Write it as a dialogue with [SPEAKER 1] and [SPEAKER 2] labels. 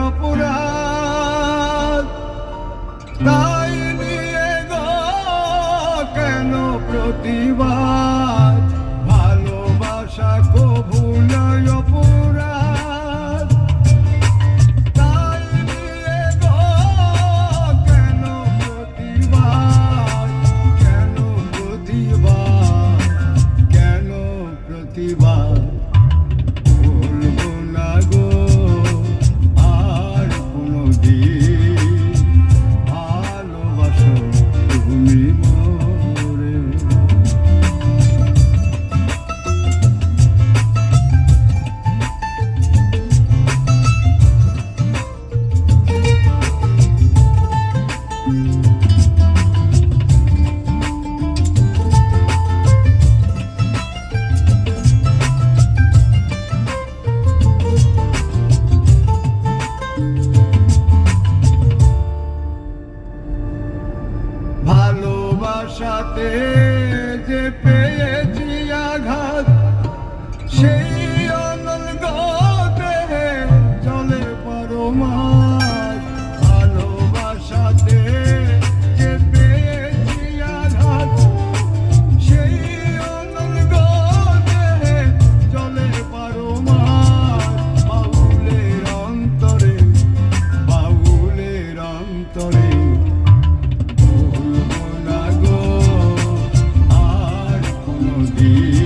[SPEAKER 1] অপরাধ, তাই নিয়ে গো কেন প্রতিবাদ? ভালোবাসা কবু নয় অপরাধ, তাই নিয়ে গো কেন প্রতিবাদ? কেন প্রতিবাদ? কেন প্রতিবাদ? বলবো না গো আর কোনোদিন ভালোবাসো তুমি মোরে। ভালোবাসাতে যে পেয়েছি আঘাত, সেই অনল দেহে জলে পরমাস। ভালোবাসাতে যে পেয়েছি আঘাত, সেই অনল দেহে জলে পরমাস। বাউলের অন্তরে, বাউলের অন্তরে ভুলবো না গো আর কোনোদিন